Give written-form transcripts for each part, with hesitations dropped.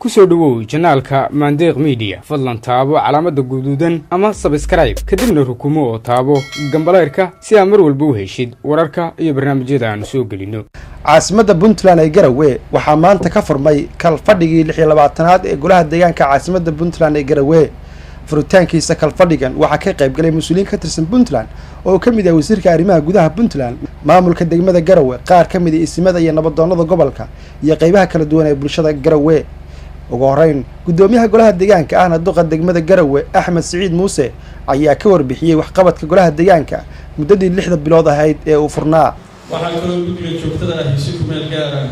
kusoo dhawow janaalka Mandeeq Media fadlan taabo calaamada guduudan ama subscribe kadibna rukumo oo taabo gambaleerka si aad mar walba u heshid wararka iyo barnaamijyada aan soo gelino. caasimada Puntland ee Garoowe waxaa maanta ka furmay Kalfadhigii 26aad ee Golaha Degaanka caasimada Puntland ee Garoowe. furitaankiisa Kalfadhigan waxaa ka qayb galay mas'uuliyiin ka tirsan Puntland oo ka mid ah wasiirka arrimaha gudaha Puntland, maamulka degmada Garoowe, qaar ka mid ah ismada iyo nabadoonnada gobolka iyo qaybaha kala duwan ee bulshada Garoowe. ugu horeyn gudoomiyaha Golaha Degaanka ahna duqa degmada Garoowe Axmed Saciid Muuse ayaa ka warbixiyay waxqabadka Golaha Degaanka muddadii 6 bilood ahayd ee uu furnaa. waxaa kaloo guddiga joogtada ah si ku meel gaar ah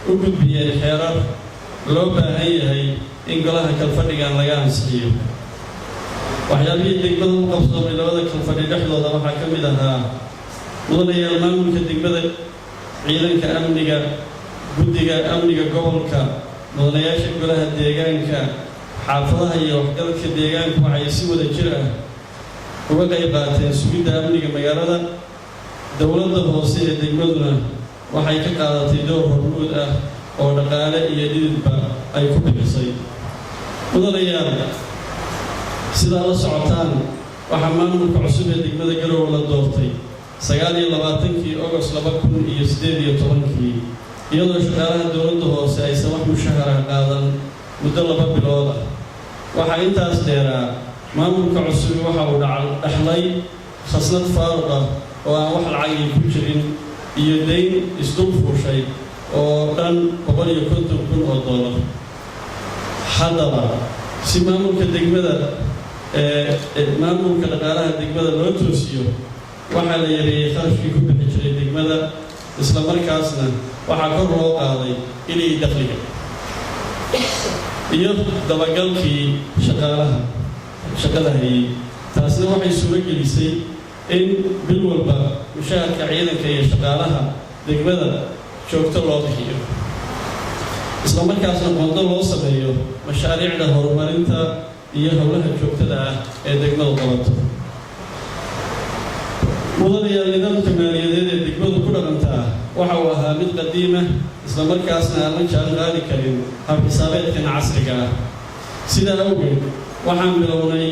u gudbiyay xeerar loo baahan yahay in Golaha Kalfadhigan laga ansixiyo. waxyaabihii degmada u qabsoomay labada kalfadhi dhexdooda waxaa ka mid ahaa mudanayaal maamulka degmada, ciidanka amniga, guddiga amniga gobolka, mudanayaasha Golaha Degaanka, xaafadaha iyo waxgaradka deegaanka waxay si wada jir ah uga qayb qaateen sugidda amniga magaalada. dowladda hoose ee degmaduna waxay ka qaadatay door hormuud ah oo dhaqaale iyo dhididba ay ku bixisay. mudanayaal, sidaa la socotaan waxaa maamulka cusub ee degmada Garoowe la doortay 29 August 2018 iyadoo shaqaalaha dowladda hoose aysan wax mushahar ah qaadan muddo 2 bilood ah. waxaa intaas dheeraa maamulka cusub waxa uu dhaxlay khasnad faaruq ah oo aan wax lacag ku jirin iyo deyn isdul fuushay oo dhan $150,000. haddaba si maamulka degmada maamulka dhaqaalaha degmada loo toosiyo waxaa la yareeyay kharashkii ku bixi jiray degmada, isla markaasna waxaa kor loo qaaday inay dakhliga iyo dabagalkii shaqada hayay. taasna waxay suuro gelisay in bil walba mushaharka ciidanka iyo shaqaalaha degmada joogto loo bixiyo, isla markaasna qondo loo sameeyo mashaariicda horumarinta iyo howlaha joogtada ah ee degmadu qabato. mudanayaal, nidaamka maaliyadeed ee degmadu ku dhaqantaa waxa uu ahaa mid qadiima, isla markaasna aan la jaan qaadi karin hab xisaabeedkan casriga ah. sidaa awgeed waxaan bilownay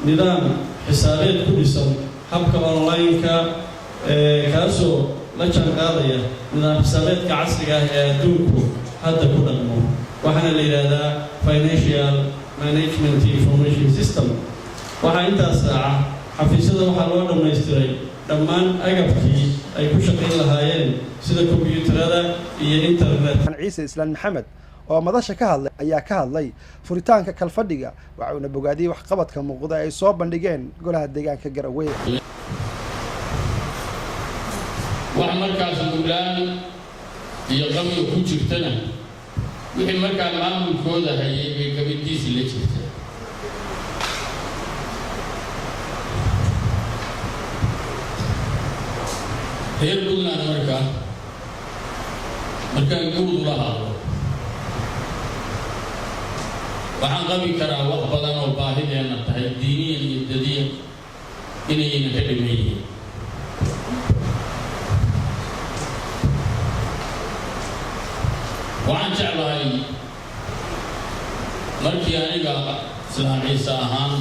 nidaam xisaabeed ku dhisan habka online-ka kaasoo la jaan qaadaya nidaam xisaabeedka casriga ah ee adduunku hadda ku dhaqmo, waxaana la yidhaahdaa Financial Management Information System. waxaa intaas raaca xafiisyada waxaa loo dhammaystiray dhammaan agabkii ay ku shaqayn lahaayeen sida kombiyuutarada iyo internet. Ciise Islaan Maxamed oo madasha ka hadlay ayaa ka hadlay furitaanka Kalfadhiga waxaana bogaadiyay waxqabadka muuqda ay soo bandhigeen Golaha Degaanka Garoowe. wax markaas guulaan iyo qabiil ku jirtana wixii markaa maamulkooda hayay bay kabadiisi la jirtay. heer Puntland markaan guud la hadlo waxaan qabi karaa wax badan oo baahideena tahay diiniyan iyo dadiyan inayna ka dhimayeen. waxaan jeclahay markii aniga Islaan Ciise ahaan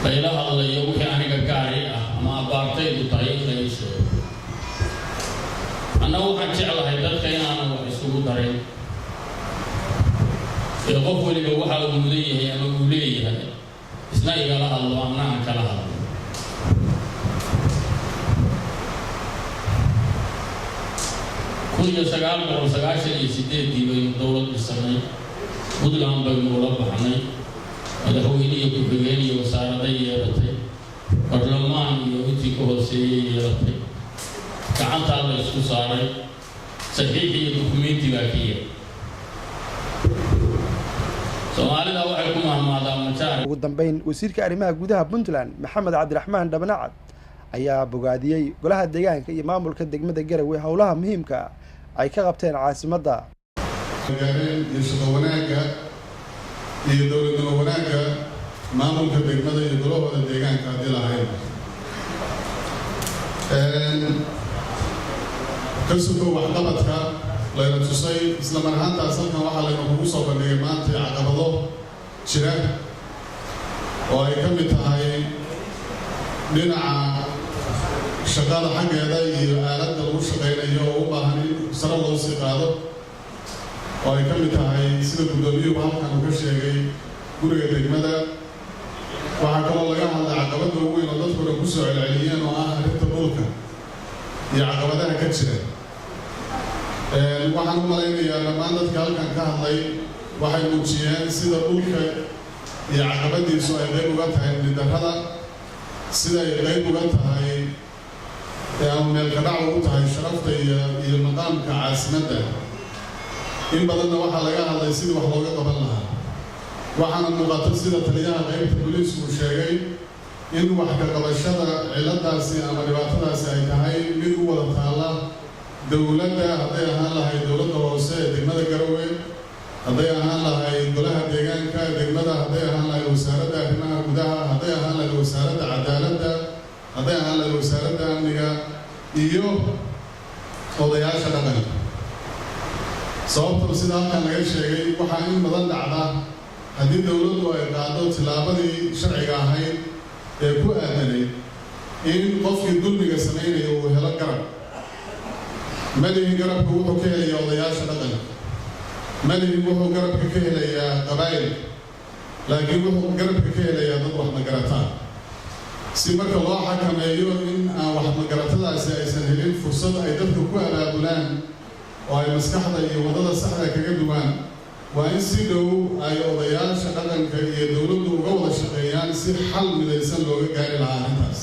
bayla hadlayo wixii aniga gaari ah ama abaartaydu tahay in la sheego. annagu waxaan jeclahay dadka inaanan wax isugu darin ee qof waliba waxa uu mudan yahay ama uu leeyahay isna igala hadlo ama aan kala hadlo. كل 1998 baynu dowlad dhisnay, Puntland baynu la baxnay, madaxweynaha ku-xigeen iyo wasaaradda yeelatay, baarlamaan iyo intii ka hooseeyay yeelatay, gacanta la isku saaray, saxiix iyo dukumeenti baa ka yimid. Soomaalida waxay ku mahmaadaan majaar. ugu dambeyn wasiirka arrimaha gudaha Puntland Maxamed Cabdiraxmaan Dhabnacad ayaa bogaadiyay Golaha Degaanka iyo maamulka degmada Garoowe howlaha muhiimka ah ay ka qabteen caasimada. iyo shaqo wanaagga iyo dowladnimo wanaagga maamulka degmada iyo Golaha Degaanka hadii lahayn. ka sugo waxqabadka layna tusay isla mar ahaantaas halkan waxaa layna kugu soo bandhigay maanta caqabado jira oo ay ka mid tahay dhinaca shaqada xaggeeda iyo aaladda lagu shaqaynayo oo u baahan in sare loo sii qaado oo ay ka mid tahay sida guddoomiyuhu halkan uu ka sheegay guriga degmada. waxaa kaloo laga hadlay caqabadda ugu weyn oo dadkuna ku soo celceliyeen oo ah arrinta dhulka iyo caqabadaha ka jira. waxaan u malaynayaa dhammaan dadka halkan ka hadlay waxay muujiyeen sida dhulka iyo caqabadiisu ay qayb uga tahay nidarrada, sida ay qayb uga tahay ama meelka dhac ugu tahay sharafta iyo maqaamka caasimadda. in badanna waxaa laga hadlay sidii wax looga qaban lahaa. waxaana muuqata sida taliyaha qaybta booliisku uu sheegay in wax ka qabashada ciladaasi ama dhibaatadaasi ay tahay mid u wada taalla dowladda, hadday ahaan lahayd dowladda hoose ee degmada Garoowe, hadday ahaan lahayd golaha deegaanka degmada, hadday ahaan lahayd wasaaradda arrimaha gudaha, hadday ahaan lahayd wasaaradda cadaaladda, hadday ahaan lahayd wasaaradda amniga iyo odayaasha dhaqanka. sababtoo sida halkan laga sheegay waxaa in badan dhacda haddii dowladdu ay qaado tillaabadii sharciga ahayd ee ku aadanayd in qofkii dulmiga samaynaya uu helo garab. malihin garabka wuxuu ka helayaa odayaasha dhaqanka, malihin wuxuu garabka ka helayaa qabaa'il, laakiin wuxuu garabka ka helayaa dad wax magarataa. si marka loo xakameeyo in aan wax magaratadaasi aysan helin fursad ay dadka ku abaabulaan oo ay maskaxda iyo waddada saxda kaga duwaan, waa in si dhow ay odayaasha dhaqanka iyo dowladdu uga wada shaqeeyaan si xal midaysan looga gaari lahaa arrintaas.